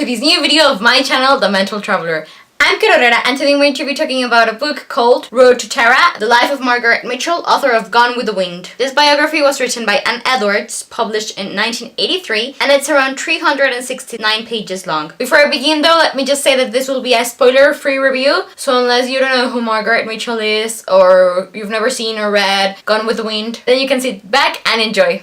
this new video of my channel, The Mental Traveler. I'm Carolera, and today I'm going to be talking about a book called Road to Tara, The Life of Margaret Mitchell, author of Gone with the Wind. This biography was written by Anne Edwards, published in 1983, and it's around 369 pages long. Before I begin though, let me just say that this will be a spoiler-free review, so unless you don't know who Margaret Mitchell is, or you've never seen or read Gone with the Wind, then you can sit back and enjoy.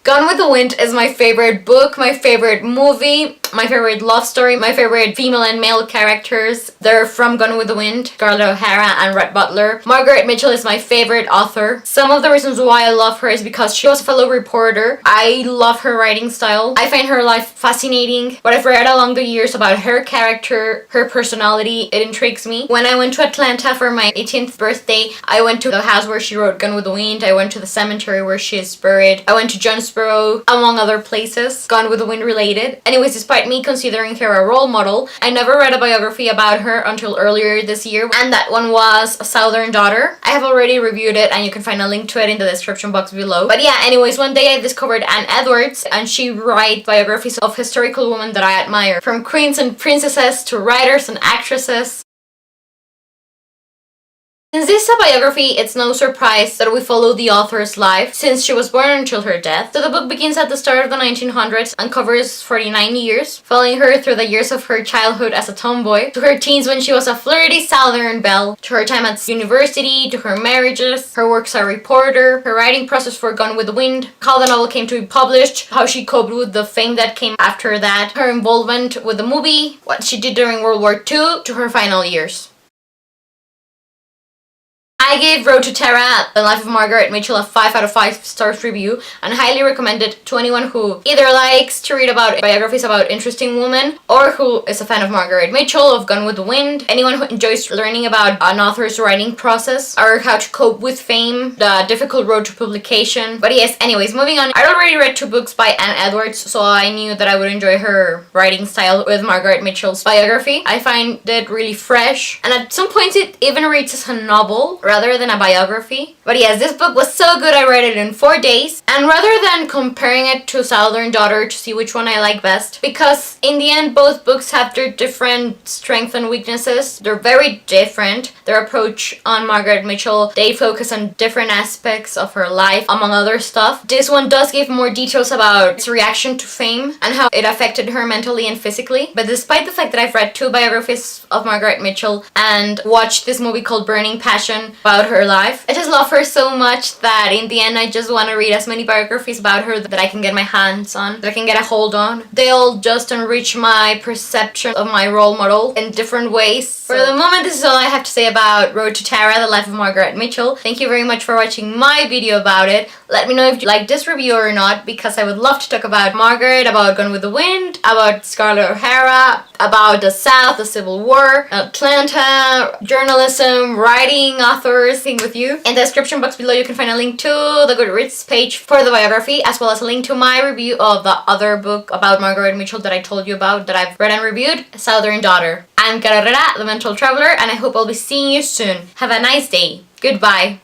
Gone with the Wind is my favorite book, my favorite movie, my favorite love story, my favorite female and male characters. They're from Gone with the Wind, Scarlett O'Hara and Rhett Butler. Margaret Mitchell is my favorite author. Some of the reasons why I love her is because she was a fellow reporter. I love her writing style. I find her life fascinating. What I've read along the years about her character, her personality, it intrigues me. When I went to Atlanta for my 18th birthday, I went to the house where she wrote Gone with the Wind. I went to the cemetery where she is buried. I went to Jonesboro, among other places, Gone with the Wind related. Anyways, despite me considering her a role model, I never read a biography about her until earlier this year, and that one was A Southern Daughter. I have already reviewed it, and you can find a link to it in the description box below. But yeah, anyways, one day I discovered Anne Edwards, and she writes biographies of historical women that I admire, from queens and princesses to writers and actresses. Since this is a biography, it's no surprise that we follow the author's life since she was born until her death. So the book begins at the start of the 1900s and covers 49 years, following her through the years of her childhood as a tomboy, to her teens when she was a flirty Southern belle, to her time at university, to her marriages, her work as a reporter, her writing process for Gone with the Wind, how the novel came to be published, how she coped with the fame that came after that, her involvement with the movie, what she did during World War II, to her final years. I gave Road to Tara, The Life of Margaret Mitchell, a 5 out of 5 stars review, and highly recommend it to anyone who either likes to read about biographies about interesting women, or who is a fan of Margaret Mitchell, of Gone with the Wind, anyone who enjoys learning about an author's writing process, or how to cope with fame, the difficult road to publication. But yes, anyways, moving on. I'd already read 2 books by Anne Edwards, so I knew that I would enjoy her writing style with Margaret Mitchell's biography. I find it really fresh, and at some points it even reads as a novel, rather than a biography. But yes, this book was so good I read it in 4 days, and rather than comparing it to Southern Daughter to see which one I like best, because in the end both books have their different strengths and weaknesses. They're very different. Their approach on Margaret Mitchell, they focus on different aspects of her life, among other stuff. This one does give more details about its reaction to fame and how it affected her mentally and physically. But despite the fact that I've read 2 biographies of Margaret Mitchell and watched this movie called Burning Passion about her life, I just love her so much that in the end I just want to read as many biographies about her that I can get my hands on, that I can get a hold on. They all just enrich my perception of my role model in different ways. For the moment, this is all I have to say about Road to Tara, The Life of Margaret Mitchell. Thank you very much for watching my video about it. Let me know if you like this review or not, because I would love to talk about Margaret, about Gone with the Wind, about Scarlett O'Hara, about the South, the Civil War, Atlanta, journalism, writing, authors, thing with you. In the description box below you can find a link to the Goodreads page for the biography, as well as a link to my review of the other book about Margaret Mitchell that I told you about, that I've read and reviewed, Southern Daughter. I'm Carolera, the Mental Traveler, and I hope I'll be seeing you soon. Have a nice day. Goodbye.